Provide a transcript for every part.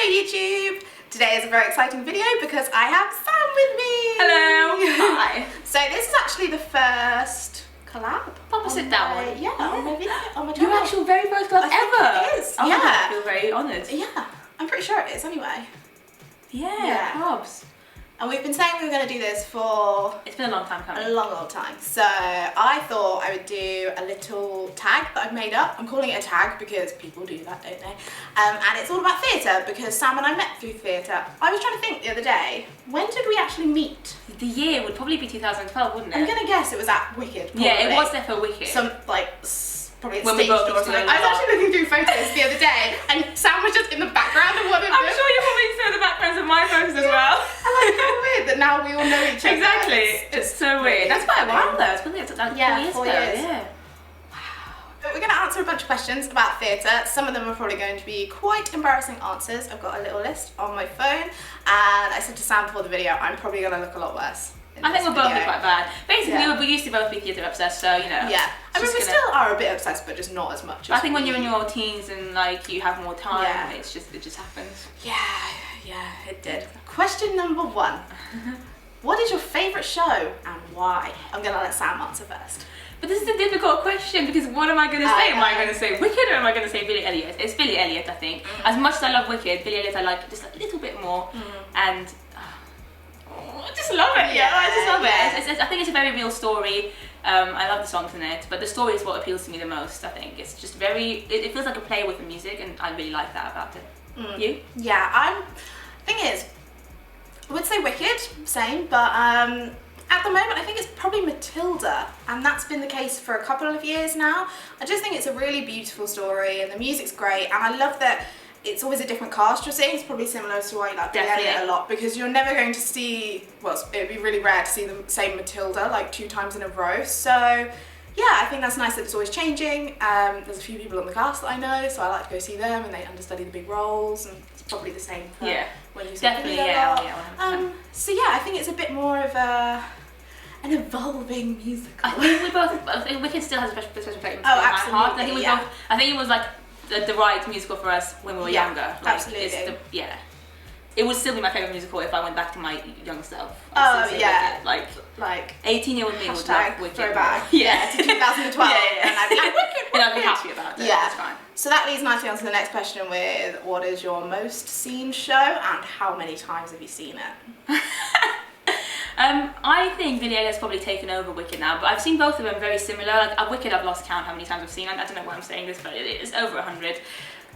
YouTube! Today is a very exciting video because I have Sam with me! Hello! Hi! So this is actually the first collab. Opposite that one. Yeah, on my video, on my channel. Your actual very first collab ever! It is, oh, yeah. I feel very honoured. Yeah, I'm pretty sure it is anyway. Yeah, probs. And we've been saying we were going to do this for... It's been a long time coming. A long time. So I thought I would do a little tag that I've made up. I'm calling it a tag because people do that, don't they? And it's all about theatre because Sam and I met through theatre. I was trying to think the other day, when did we actually meet? The year would probably be 2012, wouldn't it? I'm going to guess it was at Wicked. Probably. Yeah, it was there for Wicked. Some, like, probably when stage we both door or something. I was actually looking through photos the other day and Sam was just in the background of one of them. I'm sure you probably saw the backgrounds of my photos as well. I like how weird that now we all know each other. Exactly. It's so weird. That's quite a while though. It's probably like 4 years ago. Yeah. Wow. We're going to answer a bunch of questions about theatre. Some of them are probably going to be quite embarrassing answers. I've got a little list on my phone and I said to Sam before the video, I'm probably going to look a lot worse. I think we'll both be quite bad. Basically, we used to both be theatre obsessed, so you know. Yeah, I mean we still are a bit obsessed, but just not as much. I think when you're in your teens and like you have more time, it just happens. Yeah, it did. Question number 1: what is your favourite show and why? I'm gonna let Sam answer first. But this is a difficult question because what am I going to say? Am I going to say Wicked or am I going to say Billy Elliot? It's Billy Elliot, I think. As much as I love Wicked, Billy Elliot I like just a little bit more, and. I just love it. Yeah, I just love it. I think it's a very real story. I love the songs in it, but the story is what appeals to me the most. I think it's just very. It feels like a play with the music, and I really like that about it. You? Yeah, thing is, I would say Wicked, same, but at the moment I think it's probably Matilda, and that's been the case for a couple of years now. I just think it's a really beautiful story, and the music's great, and I love that. It's always a different cast you're seeing. It's probably similar to why you like Billy Elliot a lot because you're never going to see, well, it would be really rare to see the same Matilda like 2 times in a row. So yeah, I think that's nice that it's always changing. There's a few people on the cast that I know, so I like to go see them and they understudy the big roles, and it's probably the same for when you see definitely so yeah, I think it's a bit more of an evolving musical. I think Wicked still has a special place in my absolutely, heart. I think it was like the right musical for us when we were younger. Like, absolutely. It would still be my favourite musical if I went back to my young self. Yeah. Wicked. Like 18-year-old me would love Wicked. Throwback. Yeah, to 2012. And I'd be like, Wicked. And I'd be happy about it. Yeah, that's fine. So that leads nicely on to the next question with what is your most seen show and how many times have you seen it? I think Billy Elliot's probably taken over Wicked now, but I've seen both of them very similar. Like at Wicked, I've lost count how many times I've seen. I don't know why I'm saying this, but it's over 100.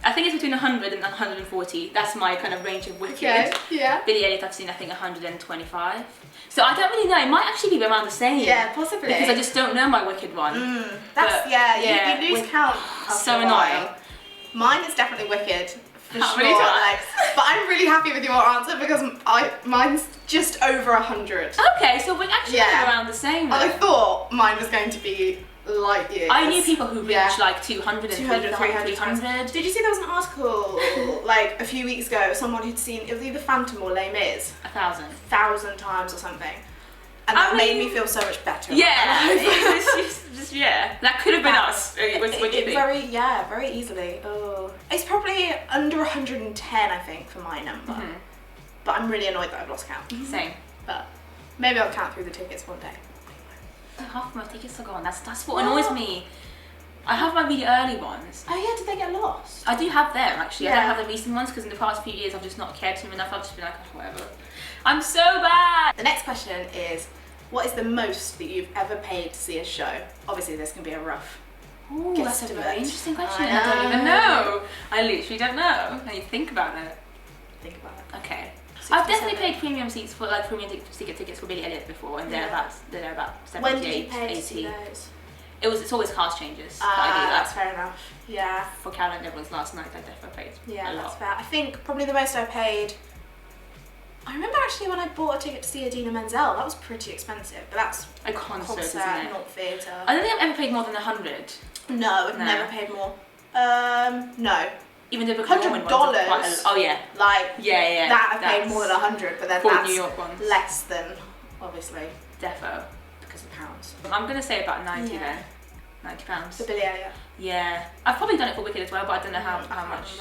I think it's between 100 and 140. That's my kind of range of Wicked. Okay, yeah. Billy Elliot, I've seen I think 125. So I don't really know. It might actually be around the same. Yeah, possibly. Because I just don't know my Wicked one. You lose count. So annoying. Mine is definitely Wicked. How many times? But I'm really happy with your answer because mine's just over 100. Okay, so we're actually around the same. I thought mine was going to be light years. I knew people who reached like 200 and 300. Did you see there was an article like a few weeks ago of someone who'd seen it was either Phantom or Les Mis 1,000 times or something, and that made me feel so much better. Yeah, just that could have been us. Very easily. Oh, it's probably under 110, I think, for my number. But I'm really annoyed that I've lost count. Same. But maybe I'll count through the tickets one day. Half of my tickets are gone. That's what annoys me. I have my really early ones. Oh yeah, did they get lost? I do have them actually. I don't have the recent ones because in the past few years I've just not cared to them enough. I've just been like, oh, whatever. I'm so bad. The next question is, what is the most that you've ever paid to see a show? Obviously this can be a rough guesstimate. That's a very interesting question. I don't even know. I literally don't know. I need to think about it. Okay. I've definitely paid premium seats for like premium tickets for Billy Elliot before, and they're about 78, when did you pay 80. To see those? It's always cast changes. That I do that. That's fair enough. Yeah. For Carol and Devlin's last night, I definitely paid a lot. That's fair. I think probably the most I paid. I remember actually when I bought a ticket to see Idina Menzel, that was pretty expensive, but that's a concert, isn't it? Not theatre. I don't think I've ever paid more than 100. No, I've never paid more. No. Even though $100. Oh yeah. Like that I paid more than 100, but then that's New York ones. Less than obviously. Defo. Because of pounds. I'm gonna say about 90 then. £90. For Billy Elliot. Yeah. I've probably done it for Wicked as well, but I don't know how much.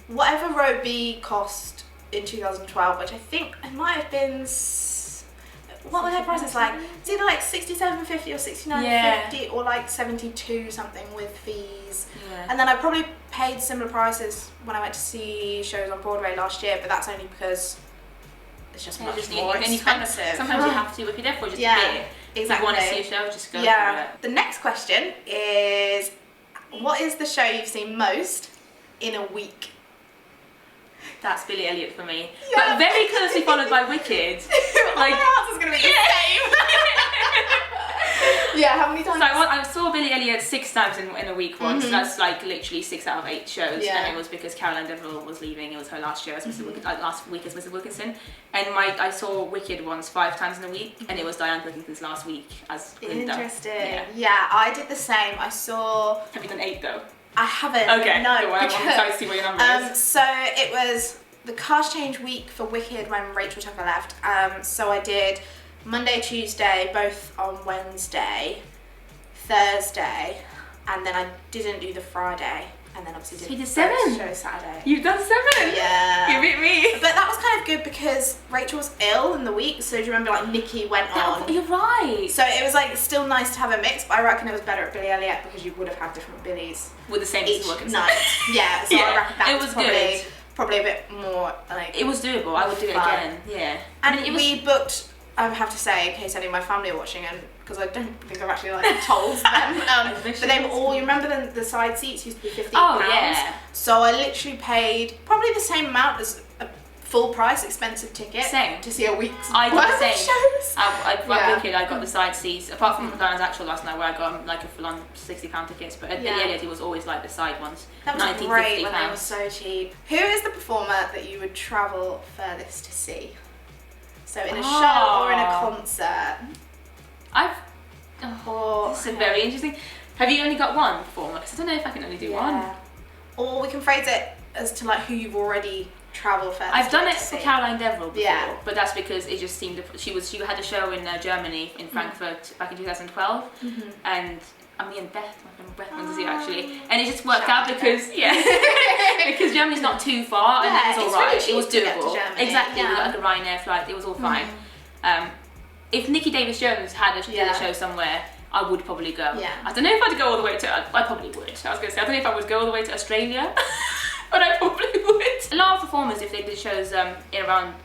whatever row B cost in 2012, which I think it might have been. What were their prices like? It's either like 67.50 or 69.50 or like 72 something with fees. Yeah. And then I probably paid similar prices when I went to see shows on Broadway last year, but that's only because it's just much more expensive. Sometimes you have to, if you're there for just a bit. Exactly. If you want to see a show, just go for it. The next question is, what is the show you've seen most in a week? That's Billy Elliot for me. But very closely followed by Wicked. My answer's going to be the same. Yeah, how many times? So I saw Billy Elliot 6 times in a week once. That's like literally 6 out of 8 shows. Yeah. And it was because Caroline Deville was leaving. It was her last show as last week as Mrs. Wilkinson. And I saw Wicked once 5 times in a week, and it was Diane Wilkinson's last week as Linda. Interesting. Yeah, I did the same. I saw. Have you done 8 though? I haven't. Okay. No. I'm excited to see what your number is. So it was the cast change week for Wicked when Rachel Tucker left. So I did Monday, Tuesday, both on Wednesday, Thursday, and then I didn't do the Friday, and then obviously did you did the 7? show Saturday. You've done 7? Yeah. You beat me. But that was kind of good because Rachel was ill in the week, so do you remember like Nikki went on? You're right. So it was like still nice to have a mix, but I reckon it was better at Billy Elliot because you would have had different Billies with the same each Wilkinson. night. Yeah, so I reckon that it was good. Probably a bit more like. It was doable. I would do it again. Yeah. And we booked. I have to say, in case any of my family are watching, and because I don't think I've actually like told them, but they were all. You remember the side seats used to be £15. Oh yeah. So I literally paid probably the same amount as a full price expensive ticket. Same. To see a week's I did worth the of same. shows. Wicked, I got the side seats. Apart from Diana's actual last night, where I got like a full-on £60 tickets, but at Billy Elliot it was always like the side ones. That was great when they were so cheap. Who is the performer that you would travel furthest to see? So in a show or in a concert? This is very interesting. Have you only got one performer? Because I don't know if I can only do one. Or we can phrase it as to like who you've already travelled furthest. I've done it for Caroline Deville before, but that's because it just seemed she had a show in Germany in Frankfurt back in 2012, and me and Beth, my friend Beth, went to see it actually, and it just worked out because because Germany's not too far, and it was alright. Really it was doable. Exactly. We got like a Ryanair flight. It was all fine. If Nikki Davis-Jones had did a show somewhere, I would probably go. Yeah. I don't know if I'd go all the way to. I probably would. I was going to say I don't know if I would go all the way to Australia, but I probably would. A lot of performers, if they did shows in around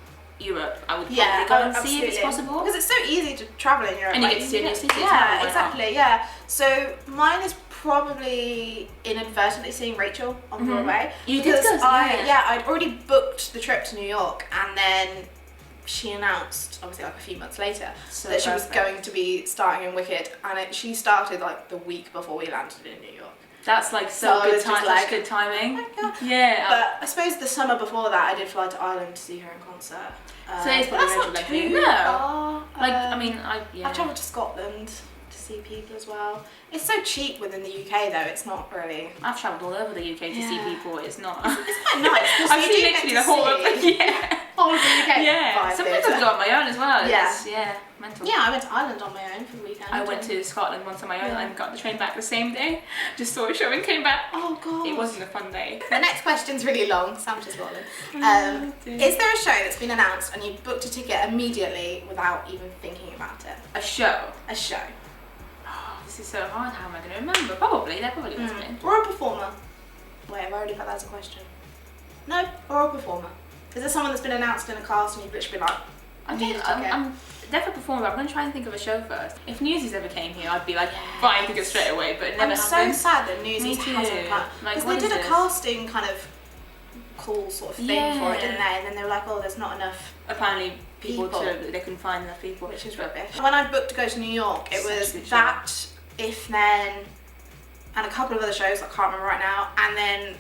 Europe, I would probably go and see if it's possible. Because it's so easy to travel in Europe. And you get to see a new city. Yeah, exactly. Yeah. So mine is probably inadvertently seeing Rachel on Broadway. You did go. I'd already booked the trip to New York, and then she announced, obviously like a few months later, that she was going to be starting in Wicked, and she started like the week before we landed in New York. That's like so good good timing. Yeah. But I suppose the summer before that, I did fly to Ireland to see her in concert. So it's probably not too far. I've travelled to Scotland to see people as well. It's so cheap within the UK though. It's not really. I've travelled all over the UK to see people. It's not. It's quite nice. I've seen literally the whole of whole of the UK. Yeah. Sometimes I go on my own as well. Mental. Yeah, I went to Ireland on my own for the weekend. I went to Scotland once on my own and got the train back the same day. Just saw a show and came back. Oh god. It wasn't a fun day. The next question's really long, so I'm just rolling. Is there a show that's been announced and you booked a ticket immediately without even thinking about it? A show? A show. Oh, this is so hard. How am I going to remember? Probably. There probably has been. Or a performer. Wait, I've already put that as a question. No, or a performer. Is there someone that's been announced in a cast and you've literally been like, I'm definitely performer, but I'm going to try and think of a show first. If Newsies ever came here, I'd be like, buying tickets straight away, but it never happened. I'm so sad that Newsies hasn't come. Because they did a casting kind of call sort of thing for it, didn't they? And then they were like, oh, there's not enough apparently people. They couldn't find enough people. Which is rubbish. When I booked to go to New York, it was that, If Then, and a couple of other shows I can't remember right now, and then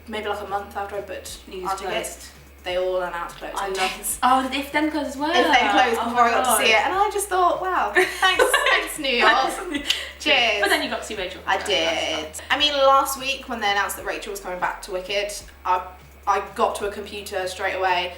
maybe like a month after I booked our tickets, they all announced closing. The If Then closed as well. If Then closed before I got to see it, and I just thought, wow, thanks New York. Cheers. But then you got to see Rachel. I did. I mean, last week when they announced that Rachel was coming back to Wicked, I got to a computer straight away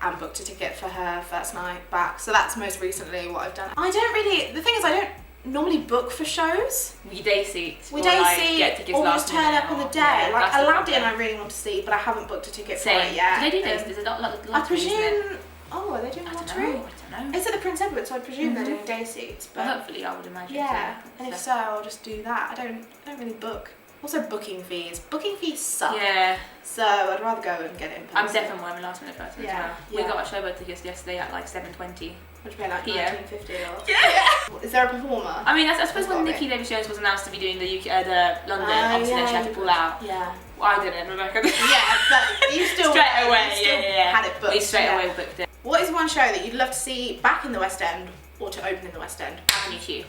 and booked a ticket for her first night back. So that's most recently what I've done. The thing is, I don't normally book for shows. We day seat. We or, day like, seat, get tickets or last just turn minute up on the or- day. yeah, Like that's the Aladdin, problem. I really want to see, but I haven't booked a ticket for Same. it yet. Do they do this? There's a lot I isn't it? presume. Oh, are they doing I lottery? don't know. It's at the Prince Edward, so I presume they're doing day seats. But But hopefully, I would imagine. yeah, and if so, I'll just do that. I don't really book. Also, booking fees. Booking fees suck. Yeah. So I'd rather go and get it in person. I'm definitely more of a last minute person Yeah, as well. yeah. We got our showboat tickets yesterday at like 7:20. Which would be like Yeah. 1950 or. Yeah. Is there a performer? I mean, I suppose when Got Nikki it. Davis Jones was announced to be doing the London, Oh, obviously then she had to pull out. Yeah. Well, I didn't, Rebecca. Yeah, but you still Straight away, you still yeah. had it booked. We straight yeah. away booked it. What is one show that you'd love to see back in the West End or to open in the West End? Avenue Q.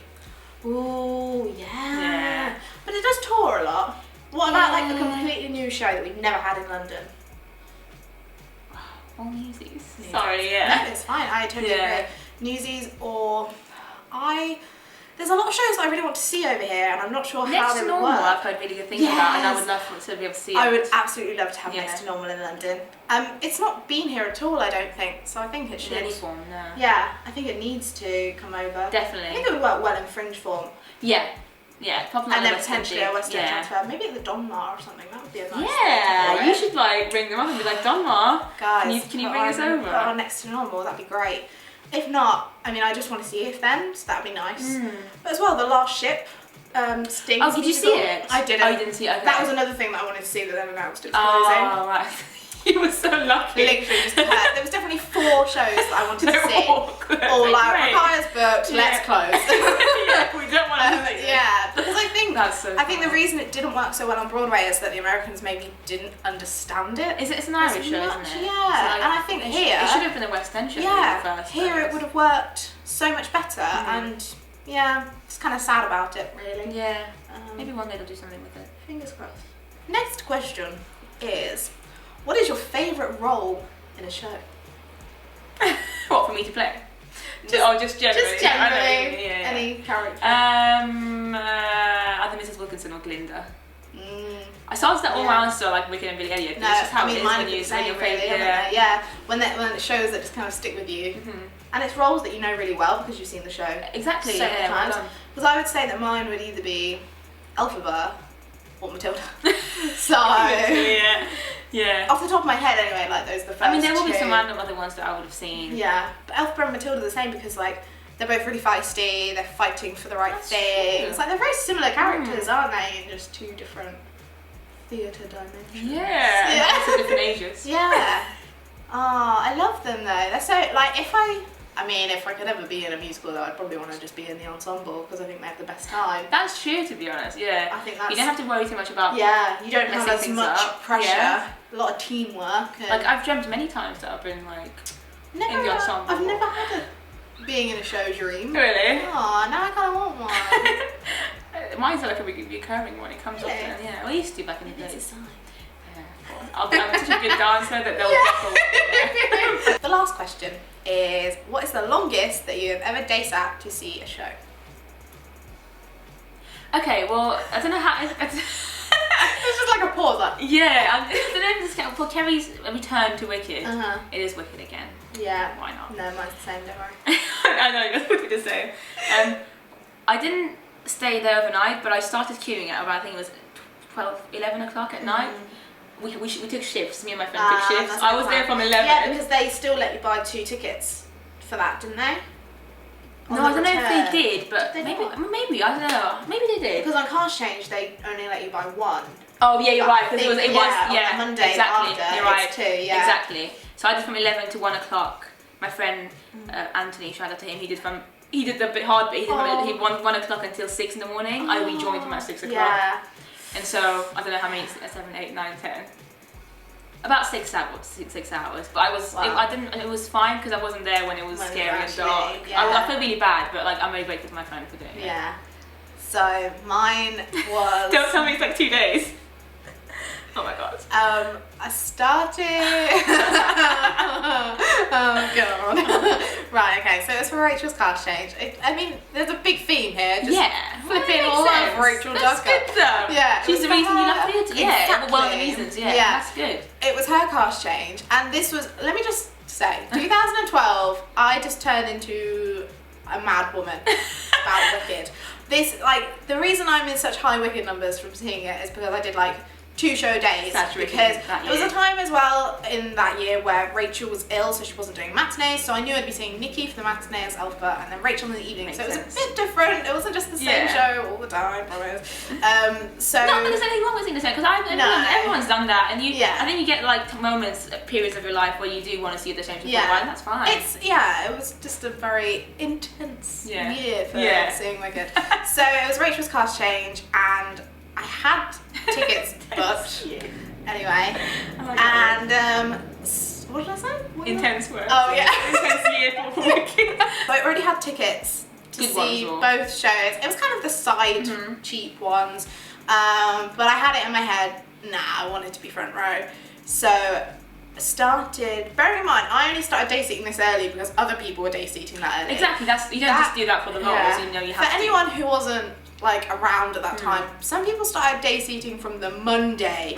Ooh, yeah. Yeah. But it does tour a lot. What about like a Yeah. completely new show that we've never had in London? Oh, Newsies. Newsies. Sorry, yeah. No, it's fine. I totally Yeah. agree. Newsies or there's a lot of shows that I really want to see over here, and I'm not sure how Next they to would Normal, work. I've heard really good things about, and I would love to be able to see it. I would absolutely love to have Yeah. Next to Normal in London. It's not been here at all, I don't think, so I think it in should. any form, no. Yeah, I think it needs to come over. I Definitely. think it would work well in fringe form, Yeah. Yeah, probably and not then the West End potentially a gig. West End Yeah. transfer, maybe at the Donmar or something. That would be a nice thing Yeah, for you it. should like bring them up and be like, Donmar, Guys, can you put bring us on- over? Put on Next to Normal, that'd be great. If not, I mean, I just want to see If Then, so that'd be nice. But as well, The Last Ship, Sting. Oh, did you see it? I didn't. Oh, you didn't see it? Okay. That was another thing that I wanted to see that then announced it's closing. Oh, right. You were so lucky. Literally just there was definitely 4 shows that I wanted to They're see. all closing. All like, Great. Rukaya's booked, let's Yeah. close. Yeah, we don't want to see it. Yeah, because I think That's so I think the funny. reason it didn't work so well on Broadway is that the Americans maybe didn't understand it. It's an Irish show, much, isn't it? yeah. So, like, And I think it here- it should have been a West End show Yeah, first. here it would have worked so much better, and yeah, it's kind of sad about it, really. Yeah. Um, Maybe one day they'll do something with it. Fingers crossed. Next question is, what is your favourite role in a show? What, for me to play? Just- Or just generally? Just I know, generally, yeah. any character. Either Mrs. Wilkinson or Glinda. I started that all Yeah. around still like Wicked and Billy Elliot. No, It's just how I mean it is mine when are you the same, your really, favourite. haven't they? Yeah, when it shows that just kind of stick with you, and it's roles that you know really well because you've seen the show Exactly. so many Yeah. Well times. done. Because I would say that mine would either be Elphaba or Matilda. So Yeah. Yeah. off the top of my head, anyway, like those are the first. I mean, there will be 2. some random other ones that I would have seen. Yeah, but Elphaba and Matilda are the same because like they're both really feisty. They're fighting for the right That's thing. true. It's like they're very similar characters, aren't they? In just 2 different theatre dimensions. Yeah. Yeah. It's different ages. Yeah. Oh, I love them though. They're so like if I could ever be in a musical though, I'd probably want to just be in the ensemble because I think they have the best time. That's true, to be honest. Yeah. I think that's You don't have to worry too much about. yeah. You don't have messing as things much up. pressure. Yeah. A lot of teamwork. And Like I've dreamt many times that I've been like. never, in the ensemble. I've never had a being in a show dream. Really? Oh, now I kind of want one. Mine's like a recurring one. It comes Really? often. Yeah. Well, I used to back in the It's a days. sign. Yeah. I'm such a good dancer that they'll definitely. The last question is, what is the longest that you have ever day sat to see a show? Okay. Well, I don't know how. It's just like a pause. Like, Yeah, I don't know if this count for Kerry's return to Wicked. Uh-huh. It is Wicked again. yeah. Why not? No, mine's the same. Don't worry. I know that's what to say. I didn't stay there overnight, but I started queuing at about I think it was 11 o'clock at night. We took shifts. Me and my friend took shifts. That's I the was there plan. from 11. Yeah, because they still let you buy 2 tickets for that, didn't they? On no, the I don't know if return. they did, but Did they maybe not? maybe I don't know. Maybe they did. Because on Cast Change, they only let you buy 1. Oh yeah, you're But right. I Because think, it was on yeah the Monday exactly. after, You're right. it's 2, yeah. Exactly. So I did from 11 to 1 o'clock. My friend Anthony, shout out to him. He did the bit hard bit. He did 1 o'clock until 6 in the morning. I rejoined him at 6 o'clock. Yeah. And so I don't know how many. 7, 8, 9, 10. About 6 hours. 6 hours. But I was. Wow. I didn't. It was fine because I wasn't there when it was When scary you and actually- dark. yeah. I feel really bad, but like I'm very grateful to my friend for doing it. Yeah. So mine was. Don't tell me it's like 2 days. Oh my god. I started. Oh god. Right. Okay. So it's for Rachel's Cast Change. I mean, there's a big theme here. Just Yeah. flipping Well, all that makes over sense. Rachel That's Ducker. good though. Yeah, it She's was the for reason you her. love theatre. Yeah. Exactly. One of the reasons. Yeah. Yeah. That's good. It was her cast change, and this was. Let me just say, 2012. I just turned into. a mad woman about Wicked. This, like, the reason I'm in such high Wicked numbers from seeing it is because I did like 2 show days, because there was a time as well in that year where Rachel was ill, so she wasn't doing matinees, so I knew I'd be seeing Nikki for the matinee as Alpha and then Rachel in the evening. So it was a bit different. It wasn't just the same show all the time, I promise. So not that there's anything wrong with seeing the same, because everyone's done that, and I think you get like moments, periods of your life where you do want to see the same show for a while, and that's fine. It was just a very intense year for seeing Wicked. So it was Rachel's cast change, and I had tickets booked anyway, and what did I say? Intense work. Oh yeah, intense year for Wicked. So I already had tickets to see both shows. It was kind of the side cheap ones, but I had it in my head. Nah, I wanted to be front row, so I started. Bearing in mind, I only started day seating this early because other people were day seating that early. Exactly. You don't just do that for the roles. You know you have for anyone who wasn't like around at that time, some people started day seating from the Monday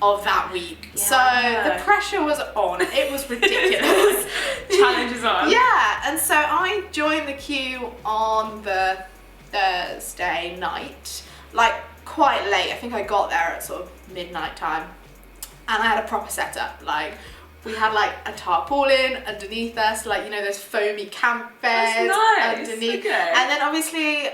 of that week. So the pressure was on. It was ridiculous. Challenge is on. Yeah, and so I joined the queue on the Thursday night, like quite late. I think I got there at sort of midnight time, and I had a proper setup. Like, we had like a tarpaulin underneath us, like, you know, those foamy camp beds underneath. And then obviously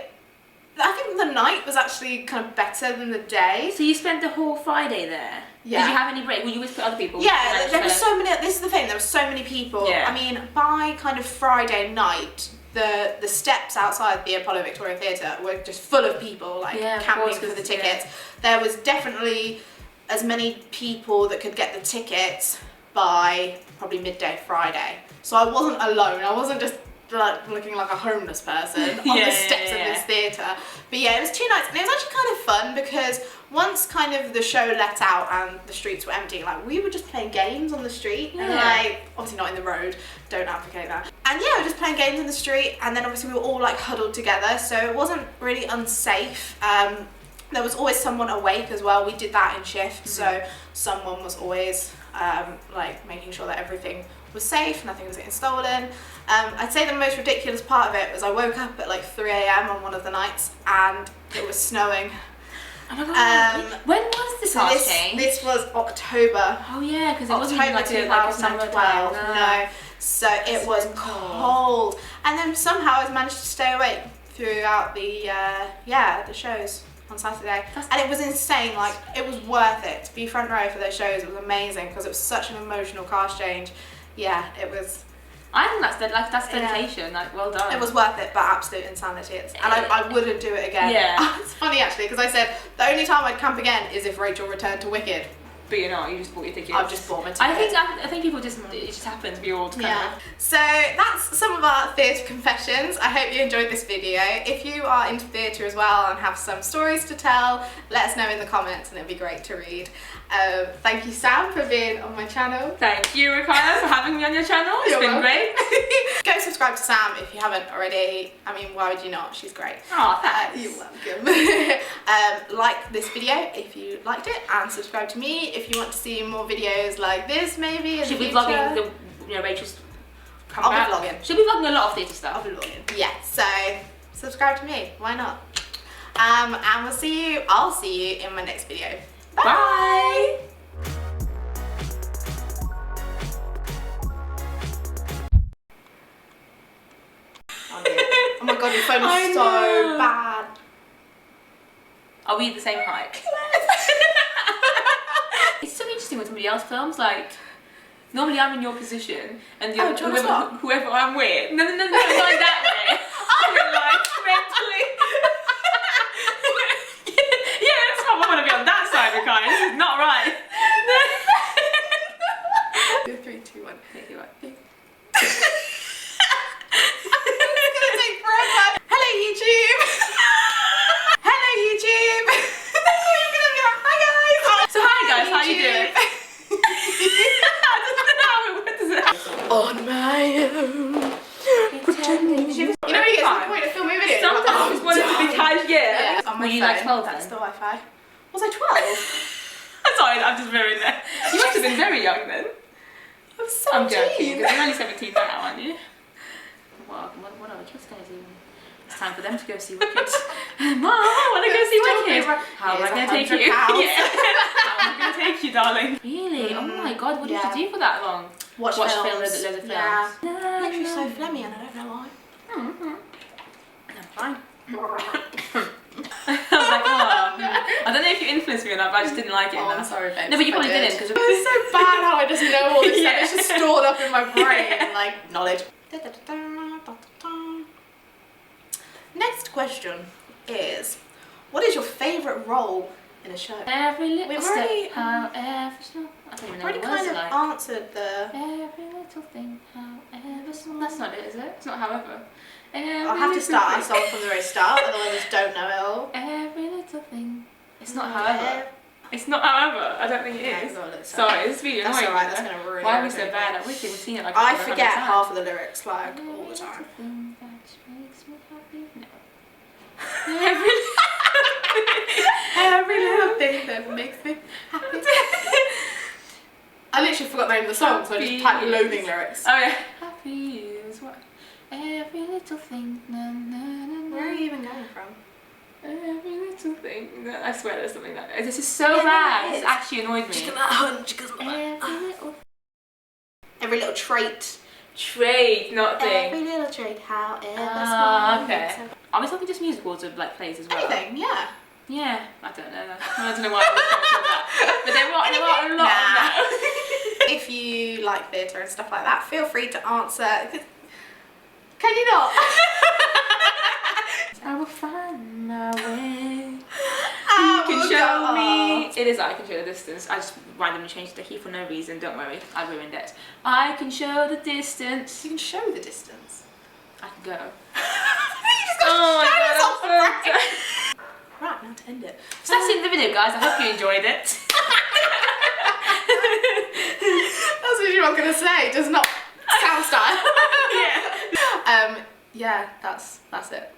I think the night was actually kind of better than the day. So you spent the whole Friday there? Yeah. Did you have any break? Were you with other people? Yeah, there were so many. This is the thing. There were so many people. Yeah. I mean, by kind of Friday night, the steps outside the Apollo Victoria Theatre were just full of people, like camping for the tickets. There was definitely as many people that could get the tickets by probably midday Friday. So I wasn't alone. I wasn't just like looking like a homeless person on the steps of this theatre. But yeah, it was 2 nights, and it was actually kind of fun because once kind of the show let out and the streets were empty, like we were just playing games on the street, and like obviously not in the road, don't advocate that. And yeah, we were just playing games in the street, and then obviously we were all like huddled together, so it wasn't really unsafe. There was always someone awake as well. We did that in shifts, so someone was always like making sure that everything was safe, nothing was getting stolen. I'd say the most ridiculous part of it was I woke up at like 3 AM on one of the nights and it was snowing. Oh my god, when was this last change? This was October. Oh yeah, because it wasn't like a summer 2012. No. So it was cold. And then somehow I managed to stay awake throughout the shows on Saturday. And it was insane, like it was worth it to be front row for those shows. It was amazing because it was such an emotional cast change. Yeah, it was. I think that's dedication. Like, well done. It was worth it, but absolute insanity. And I wouldn't do it again. Yeah. It's funny actually because I said the only time I'd camp again is if Rachel returned to Wicked. But you know, you just bought your tickets. I've just bought my tickets. I think people just, it just happens. We all kind of. So that's some of our theatre confessions. I hope you enjoyed this video. If you are into theatre as well and have some stories to tell, let us know in the comments and it'd be great to read. Thank you, Sam, for being on my channel. Thank you, Rukaya, for having me on your channel. It's been great. Go subscribe to Sam if you haven't already. I mean, why would you not? She's great. Oh, thanks. You're welcome. Like this video if you liked it, and subscribe to me if you want to see more videos like this, maybe in She'll the be future. vlogging, Rachel's I'll be vlogging. She'll be vlogging a lot of theatre stuff. I'll be vlogging. Yeah, so subscribe to me. Why not? And I'll see you in my next video. Bye. Bye. Oh my god, your phone is so bad. Are we the same height? It's so interesting when somebody else films, like, normally I'm in your position, and whoever I'm with, no, not that way. I'm like, mentally. Yeah, that's why I want to be on that side, Rukaya. This is not right. 3, 2, 1. Thank you. Hello YouTube! Hello YouTube! You're gonna be like, hi guys! So hi guys, how you doing? On my own. Pretending. You know when you get to the point of filming a video? Sometimes I just wanted to be casual. On my Were you phone, like 12 then? That's the Wi-Fi. Was I 12? Sorry, I'm just very there. You must have been very young then. I was 17. I'm joking, because you're only 17 now, aren't you? What are we kids going to do? It's time for them to go see Wicked. Mom, I want to go see Wicked. How am I going to take you? Yeah. How am I going to take you, darling? Really? Oh my god, what did you do for that long? Watch films. Loads of films. Yeah. Literally so phlegmy and I don't know why. I'm fine. I was like, oh. I don't know if you influenced me or not, but I just didn't like it. I'm sorry, Ben. No, but you probably didn't because it was so bad how I just know all this stuff. It's just stored up in my brain, like knowledge. Next question is, what is your favourite role in a show? Every little We've step, already, however small. I don't even know already what the words kind of are like. answered the... Every little thing, however small. That's not it, is it? It's not however. I'll have to start a song from the very start, otherwise I just don't know it all. Every little thing. It's not however. It's not however. I don't think it is. Sorry, it's really annoying. That's alright, that's going to ruin it. Why are we so bad at Wicked? We've seen it like I forget half of the lyrics, like, all the time. Every little thing that makes me happy. I literally forgot the name of the song, so I just typed loathing lyrics. Oh yeah. Happy is what? Every little thing. Na, na, na, na. Where are you even going from? Every little thing. I swear there's something like that. This is so bad. It's actually annoyed me. Every little trait. Trait, not thing. Every little trait, however small. Okay. Are we talking just musicals or like plays as well? Anything, yeah. Yeah, I don't know. I don't know why I was trying to say that. But there are a lot of that. If you like theatre and stuff like that, feel free to answer. Can you not? I will find my way. You can show me. It is I can show the distance. I just randomly changed the key for no reason. Don't worry, I ruined it. I can show the distance. You can show the distance. I can go. You just got to show us off. Right, now to end it. So that's the end of the video, guys. I hope you enjoyed it. That's what I was going to say. Does not sound style. Yeah. Yeah, that's it.